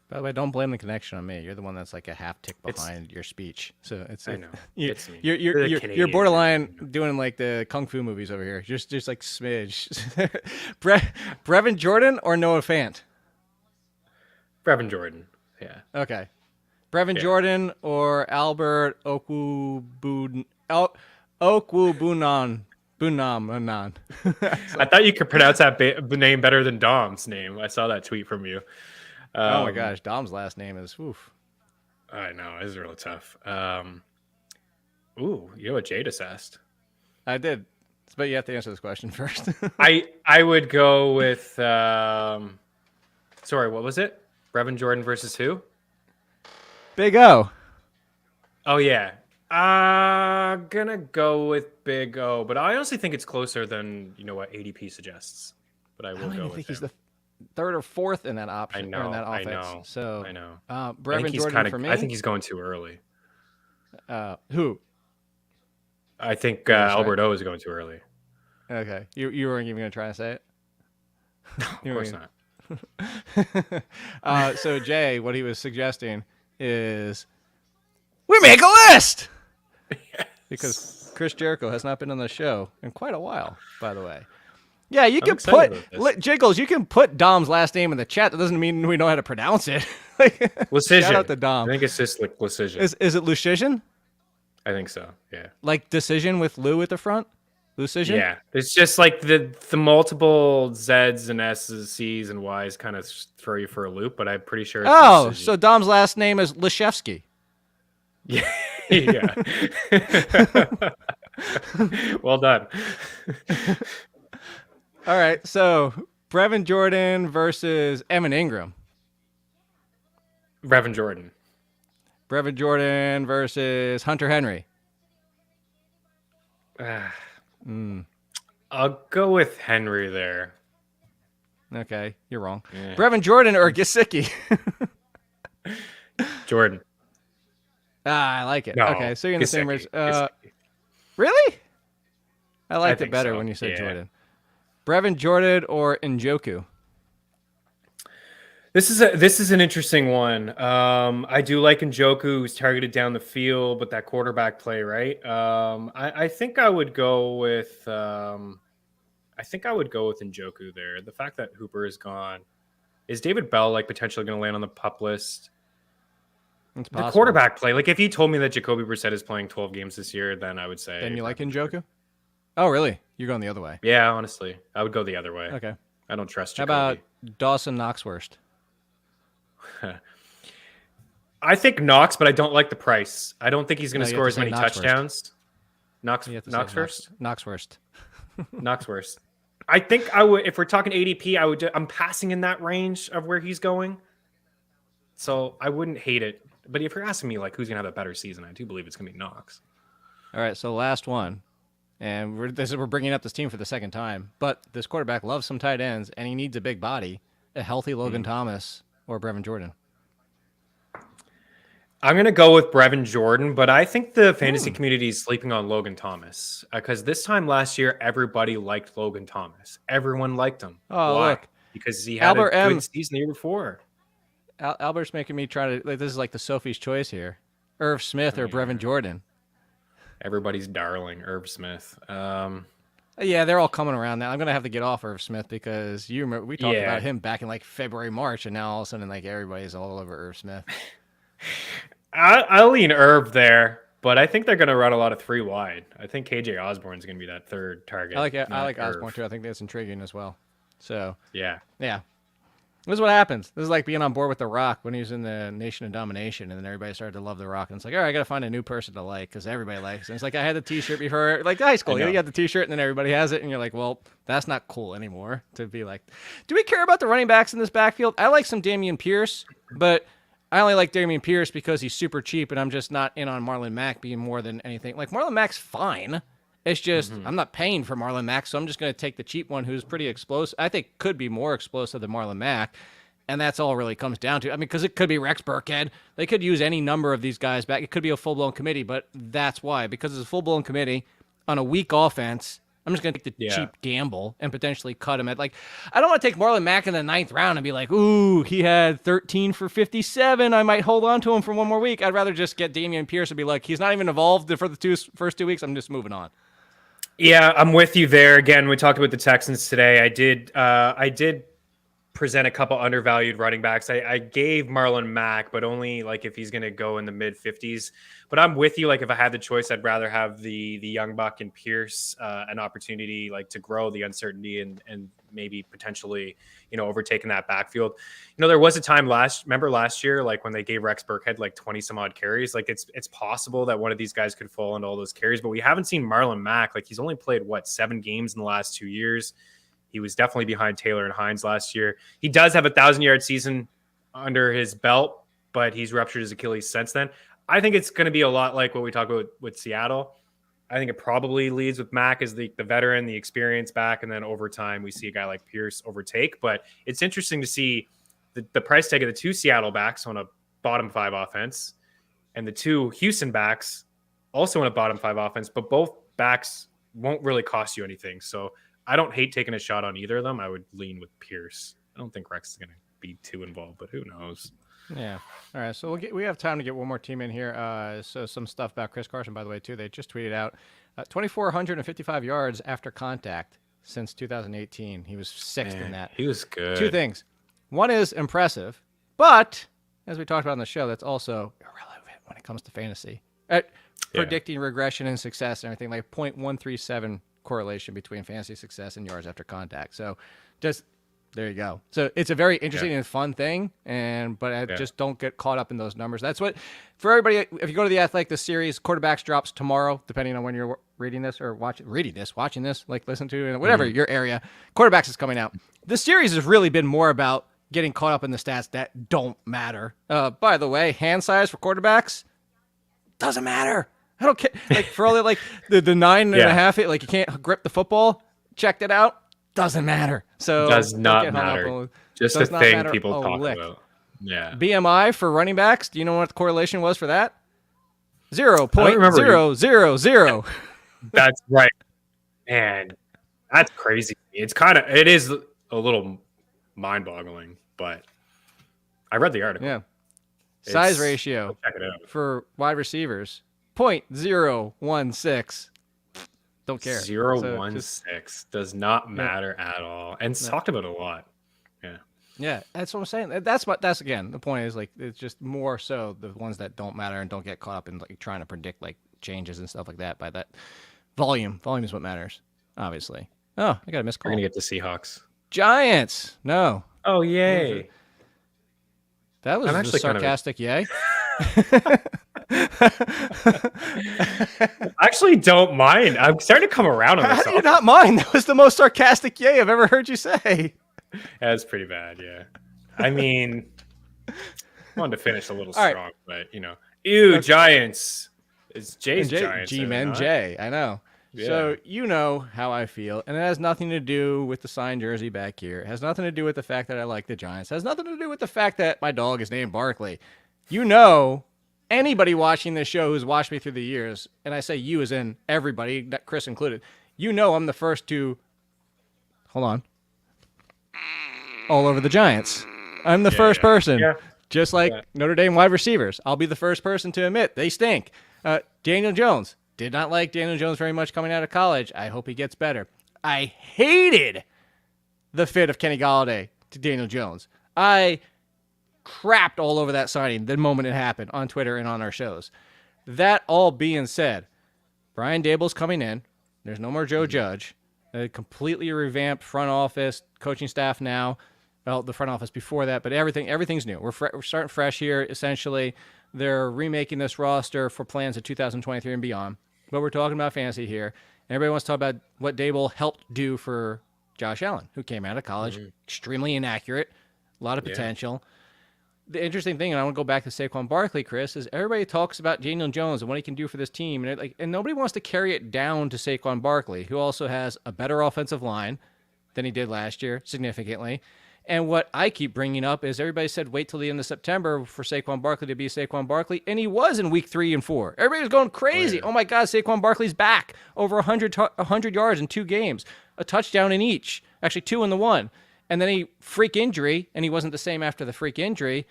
By the way, don't blame the connection on me. You're the one that's like a half tick behind your speech. So I know. It's me. You're borderline doing like the kung fu movies over here. Just like smidge. Brevin Jordan or Noah Fant? Brevin Jordan. Yeah. Okay. Brevin Jordan or Albert Okwubunan. Bunam. I thought you could pronounce that name better than Dom's name. I saw that tweet from you. Oh my gosh, Dom's last name is oof. I know, it's really tough. You know what Jay just asked? I did, but you have to answer this question first. I would go with sorry, what was it? Brevin Jordan versus who? Big O. Oh yeah. Gonna go with Big O, but I honestly think it's closer than what ADP suggests. But I will go with him. He's the third or fourth in that option. I know. In that offense. I know. So I know. Brevin Jordan for me. I think he's going too early. Who? I think Albert O is going too early. Okay, you weren't even going to try to say it. No, of course not. So Jay, what he was suggesting is we make a list because Chris Jericho has not been on the show in quite a while, by the way. Yeah, you can put Jiggles. You can put Dom's last name in the chat. That doesn't mean we know how to pronounce it. Lucision. Shout out to Dom. I think it's just like Lucision. Is it Lucision? I think so. Yeah. Like decision with Lou at the front. Lucision? Yeah, it's just like the multiple Z's and S's, C's and Y's kind of throw you for a loop, but I'm pretty sure. It's Oh, so Dom's last name is Leshevsky. Yeah. Yeah. Well done. All right, so Brevin Jordan versus Evan Ingram. Brevin Jordan. Brevin Jordan versus Hunter Henry. I'll go with Henry there. Okay, you're wrong. Yeah. Brevin Jordan or Gesicki? Jordan. I like it. No, Okay, so you're in the same range. Gesicki. Really? I liked it think better so, when you said yeah. Jordan. Brevin Jordan or Njoku? This is an interesting one. I do like Njoku, who's targeted down the field, but that quarterback play, right? I think I would go with Njoku there. The fact that Hooper is gone, is David Bell like potentially going to land on the pup list? It's The possible. quarterback play, like if you told me that Jacoby Brissett is playing 12 games this year, then I would say. Then you like Njoku? Oh, really? You're going the other way. Yeah, honestly, I would go the other way. Okay. I don't trust How Jacoby. about Dawson Knoxworst? I think Knox, but I don't like the price. I don't think he's going No, to you score have as to say many Knox touchdowns. Knox You have to say first. Knoxworst. Knox first. I think I would, if we're talking ADP, I'm passing in that range of where he's going. So I wouldn't hate it. But if you're asking me like who's going to have a better season, I do believe it's going to be Knox. All right, so last one. And we're bringing up this team for the second time. But this quarterback loves some tight ends, and he needs a big body. A healthy Logan Thomas or Brevin Jordan. I'm going to go with Brevin Jordan, but I think the fantasy community is sleeping on Logan Thomas because this time last year, everybody liked Logan Thomas. Everyone liked him. Oh, Why? look. Because he had Albert a good M. season the year before. Albert's making me try to. Like, this is like the Sophie's Choice here. Irv Smith or Brevin Jordan. Everybody's darling, Irv Smith. Yeah, they're all coming around now. I'm gonna have to get off Irv Smith because you remember we talked Yeah. about him back in like February, March, and now all of a sudden like everybody's all over Irv Smith. I'll lean Irv there, but I think they're going to run a lot of 3 wide. I think KJ Osborne's going to be that third target. I like it. I not like Irv. Osborne too. I think that's intriguing as well. So Yeah. yeah, this is what happens. This is like being on board with The Rock when he was in the Nation of Domination, and then everybody started to love The Rock, and it's like, all right, I got to find a new person to like because everybody likes it. And it's like I had the T-shirt before, like high school. You got the T-shirt, and then everybody has it, and you're like, well, that's not cool anymore. To be like, do we care about the running backs in this backfield? I like some Damian Pierce, but I only like Damian Pierce because he's super cheap, and I'm just not in on Marlon Mack being more than anything. Like Marlon Mack's fine. It's just I'm not paying for Marlon Mack, so I'm just going to take the cheap one who's pretty explosive. I think could be more explosive than Marlon Mack. And that's all it really comes down to. I mean, because it could be Rex Burkhead. They could use any number of these guys back. It could be a full-blown committee, but that's why. Because it's a full-blown committee on a weak offense, I'm just going to take the cheap gamble and potentially cut him at, like, I don't want to take Marlon Mack in the 9th round and be like, ooh, he had 13 for 57. I might hold on to him for one more week. I'd rather just get Damian Pierce and be like, he's not even involved for the first 2 weeks. I'm just moving on. Yeah, I'm with you there. Again, we talked about the Texans today. I did present a couple undervalued running backs. I gave Marlon Mack, but only like if he's going to go in the mid 50s. But I'm with you. Like if I had the choice, I'd rather have the young buck and Pierce an opportunity like to grow the uncertainty and maybe potentially, overtaking that backfield. There was a time last year, like when they gave Rex Burkhead like 20 some odd carries, like it's possible that one of these guys could fall into all those carries, but we haven't seen Marlon Mack. Like he's only played 7 games in the last 2 years. He was definitely behind Taylor and Hines last year. He does have a 1,000-yard season under his belt, but he's ruptured his Achilles since then. I think it's going to be a lot like what we talked about with Seattle. I think it probably leads with Mack as the veteran, the experience back, and then over time we see a guy like Pierce overtake. But it's interesting to see the price tag of the 2 Seattle backs on a bottom 5 offense and the 2 Houston backs also in a bottom 5 offense, but both backs won't really cost you anything. So I don't hate taking a shot on either of them. I would lean with Pierce. I don't think Rex is going to be too involved, but who knows? Yeah. All right. So we have time to get one more team in here. So some stuff about Chris Carson, by the way, too. They just tweeted out 2,455 yards after contact since 2018. He was 6th in that. He was good. 2 things. One is impressive, but as we talked about on the show, that's also irrelevant when it comes to fantasy. Predicting regression and success and everything, like 0.137 correlation between fantasy success and yards after contact. So just there you go. So it's a very interesting and fun thing, but I just don't get caught up in those numbers. That's what, for everybody, if you go to The Athletic, the series, quarterbacks drops tomorrow, depending on when you're reading this or watching this, like listen to, whatever your area, quarterbacks is coming out. The series has really been more about getting caught up in the stats that don't matter. By the way, hand size for quarterbacks doesn't matter. I don't care. Like for all that, like the 9.5, like you can't grip the football. Checked it out. Doesn't matter. So does not matter. Just a thing people talk about. Yeah. BMI for running backs. Do you know what the correlation was for that? 0.000. That's right. Man, that's crazy. It is a little mind-boggling, but I read the article. Yeah. Size ratio check it out. for wide receivers 0.016. Don't care. 0.16 does not matter at all, and it's talked about a lot. Yeah, that's what I'm saying. That's again the point is like it's just more so the ones that don't matter and don't get caught up in like trying to predict like changes and stuff like that by that volume. Volume is what matters, obviously. Oh, I got a missed call. We're gonna get the Seahawks. Giants. No. Oh yay! That was a sarcastic yay. I actually don't mind. I'm starting to come around on this. How do you not mind? That was the most sarcastic yay I've ever heard you say. That's pretty bad, yeah. I mean, I wanted to finish a little strong, but ew, Giants. It's Jay's Giants. G-Men Jay, I know. Yeah. So you know how I feel, and it has nothing to do with the signed jersey back here. It has nothing to do with the fact that I like the Giants. It has nothing to do with the fact that my dog is named Barkley. Anybody watching this show who's watched me through the years, and I say you as in everybody, Chris included, I'm the first to, hold on, all over the Giants. I'm the first person. Yeah. Just like Notre Dame wide receivers. I'll be the first person to admit they stink. Daniel Jones. Did not like Daniel Jones very much coming out of college. I hope he gets better. I hated the fit of Kenny Golladay to Daniel Jones. I crapped all over that signing the moment it happened on Twitter and on our shows. That all being said, Brian Daboll's coming in. There's no more Joe Judge. A completely revamped front office, coaching staff now. Well, the front office before that, but everything's new. We're starting fresh here, essentially. They're remaking this roster for plans of 2023 and beyond. But we're talking about fantasy here. Everybody wants to talk about what Daboll helped do for Josh Allen, who came out of college extremely inaccurate, a lot of potential. The interesting thing, and I want to go back to Saquon Barkley, Chris, is everybody talks about Daniel Jones and what he can do for this team, and nobody wants to carry it down to Saquon Barkley, who also has a better offensive line than he did last year, significantly. And what I keep bringing up is everybody said wait till the end of September for Saquon Barkley to be Saquon Barkley, and he was in week 3 and 4. Everybody was going crazy. Oh my God, Saquon Barkley's back. Over 100 yards in 2 games, a touchdown in each, actually 2 in the 1. And then he freak injury, and he wasn't the same after the freak injury,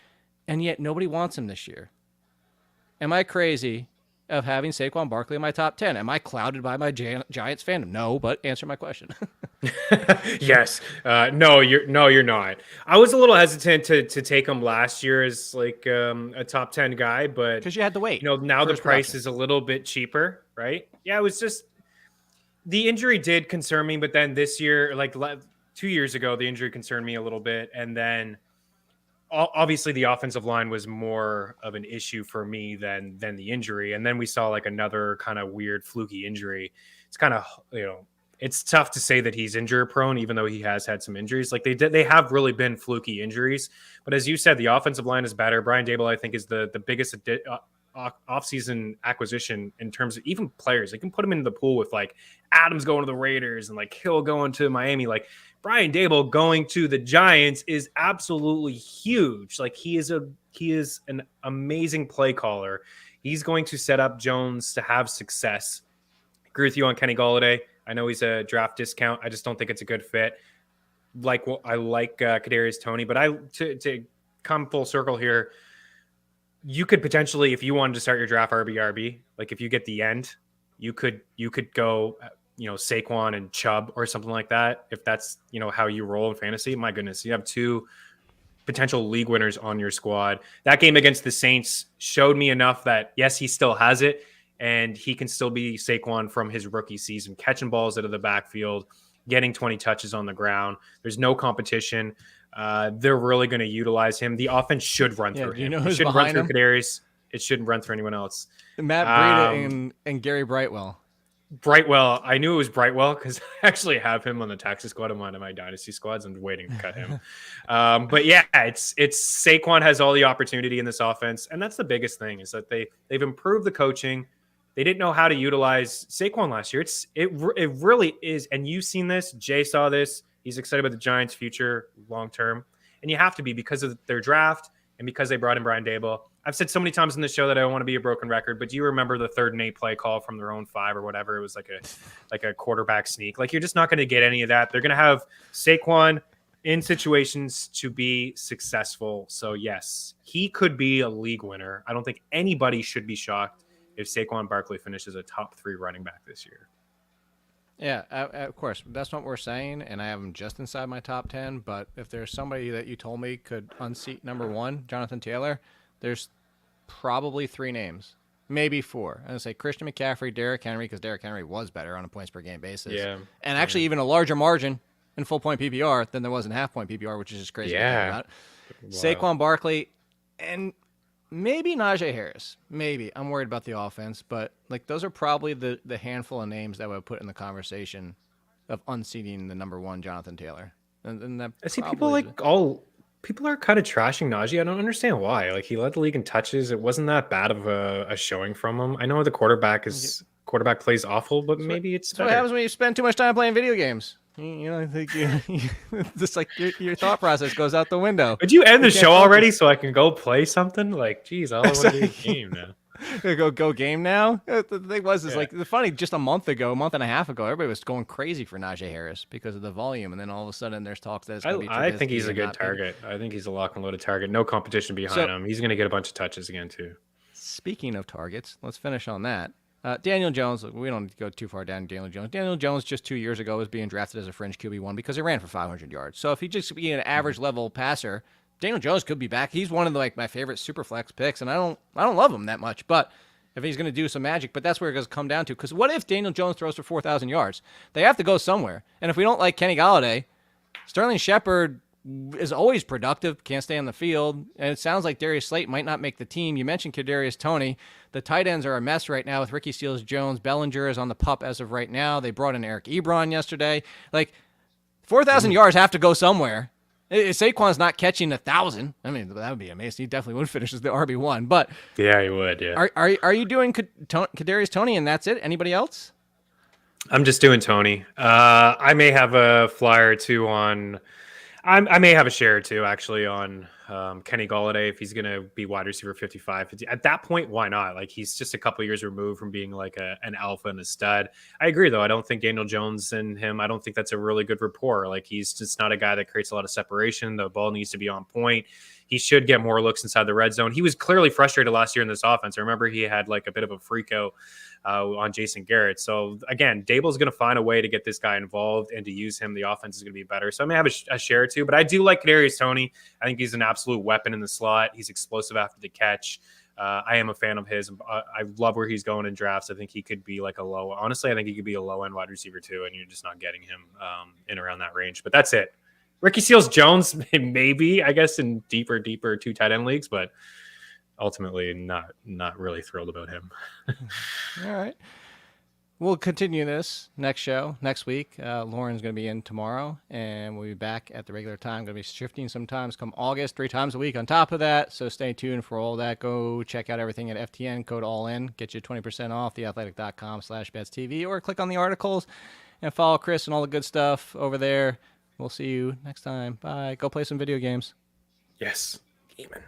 and yet nobody wants him this year. Am I crazy of having Saquon Barkley in my top 10? Am I clouded by my Giants fandom? No, but answer my question. Yes. No, you're not. I was a little hesitant to take him last year as like a top 10 guy, but because you had to wait. Now the price is a little bit cheaper, right? Yeah, it was just the injury did concern me, but then this year, like 2 years ago, the injury concerned me a little bit, and then obviously the offensive line was more of an issue for me than the injury. And then we saw like another kind of weird fluky injury. It's kind of, it's tough to say that he's injury prone, even though he has had some injuries. Like they have really been fluky injuries, but as you said, the offensive line is better. Brian Daboll, I think, is the biggest offseason acquisition in terms of even players. They can put him into the pool with like Adams going to the Raiders and like Hill going to Miami. Like Brian Daboll going to the Giants is absolutely huge. Like he is an amazing play caller. He's going to set up Jones to have success. Agree with you on Kenny Golladay. I know he's a draft discount. I just don't think it's a good fit. I like Kadarius Toney, but to come full circle here, you could potentially, if you wanted to start your draft RB, like if you get the end, you could go, Saquon and Chubb or something like that. If that's, how you roll in fantasy, my goodness, you have 2 potential league winners on your squad. That game against the Saints showed me enough that yes, he still has it. and he can still be Saquon from his rookie season, catching balls out of the backfield, getting 20 touches on the ground. There's no competition. They're really going to utilize him. The offense should run through him. It shouldn't run through Kadarius. It shouldn't run through anyone else. Matt Breida and Gary Brightwell. Brightwell, I knew it was Brightwell because I actually have him on the taxi squad of one of my dynasty squads. I'm waiting to cut him. But yeah, it's Saquon has all the opportunity in this offense, and that's the biggest thing is that they've improved the coaching. They didn't know how to utilize Saquon last year. It really is, and you've seen this. Jay saw this. He's excited about the Giants' future long term, and you have to be because of their draft and because they brought in Brian Daboll. I've said so many times in the show that I don't want to be a broken record, but do you remember the 3rd and 8 play call from their own 5 or whatever? It was like a quarterback sneak. Like, you're just not going to get any of that. They're going to have Saquon in situations to be successful. So yes, he could be a league winner. I don't think anybody should be shocked if Saquon Barkley finishes a top 3 running back this year. Yeah, of course. That's what we're saying, and I have him just inside my top 10. But if there's somebody that you told me could unseat number 1, Jonathan Taylor, there's probably 3 names, maybe 4. I'm going to say Christian McCaffrey, Derrick Henry, because Derrick Henry was better on a points-per-game basis. Yeah. And actually even a larger margin in full-point PPR than there was in half-point PPR, which is just crazy to think about. Wow. Saquon Barkley, and maybe Najee Harris. Maybe. I'm worried about the offense, but like those are probably the handful of names that I would put in the conversation of unseating the number 1 Jonathan Taylor. And that I see people are kind of trashing Najee. I don't understand why. Like, he led the league in touches. It wasn't that bad of a showing from him. I know the quarterback plays awful, but maybe it's better. What happens when you spend too much time playing video games? I think just like your thought process goes out the window. Would you end the show already so I can go play something? Like, geez, all I want to do is game now. Go game now. The thing was, like the funny. Just a month and a half ago, everybody was going crazy for Najee Harris because of the volume, and then all of a sudden, there's talks that it's going to be. I think he's a good target. I think he's a lock and loaded target. No competition behind him. He's going to get a bunch of touches again too. Speaking of targets, let's finish on that. Daniel Jones. We don't need to go too far down. Daniel Jones. Daniel Jones just 2 years ago was being drafted as a fringe QB1 because he ran for 500 yards. So if he just be an average level passer, Daniel Jones could be back. He's one of my favorite super flex picks, and I don't love him that much, but if he's going to do some magic, but that's where it goes come down to. Because what if Daniel Jones throws for 4,000 yards? They have to go somewhere. And if we don't like Kenny Golladay, Sterling Shepard is always productive, can't stay on the field, and it sounds like Darius Slayton might not make the team. You mentioned Kadarius Toney. The tight ends are a mess right now with Ricky Seals-Jones. Bellinger is on the pup as of right now. They brought in Eric Ebron yesterday. Like, 4,000 yards have to go somewhere. If Saquon's not catching 1,000, I mean, that would be amazing. He definitely would finish as the RB1. But yeah, he would. Yeah. Are you doing Kadarius Toney and that's it? Anybody else? I'm just doing Toney. I may have a flyer or two on. I may have a share or two actually on Kenny Golladay if he's going to be wide receiver 55, 50. At that point, why not? Like, he's just a couple years removed from being like an alpha and a stud. I agree, though. I don't think Daniel Jones and him, I don't think that's a really good rapport. Like, he's just not a guy that creates a lot of separation. The ball needs to be on point. He should get more looks inside the red zone. He was clearly frustrated last year in this offense. I remember he had like a bit of a freak out on Jason Garrett. So again, Daboll's going to find a way to get this guy involved and to use him. The offense is going to be better. So I may have a share or two, but I do like Kadarius Toney. I think he's an absolute weapon in the slot. He's explosive after the catch. I am a fan of his. I love where he's going in drafts. I think he could be like honestly, I think he could be a low end wide receiver too. And you're just not getting him in around that range, but that's it. Ricky Seals-Jones, maybe, I guess, in deeper 2 tight end leagues, but ultimately not really thrilled about him. All right. We'll continue this next show, next week. Lauren's going to be in tomorrow, and we'll be back at the regular time. Going to be shifting sometimes come August, 3 times a week on top of that, so stay tuned for all that. Go check out everything at FTN, code ALLIN, get you 20% off, theathletic.com/betstv, or click on the articles and follow Chris and all the good stuff over there. We'll see you next time. Bye. Go play some video games. Yes. Gaming.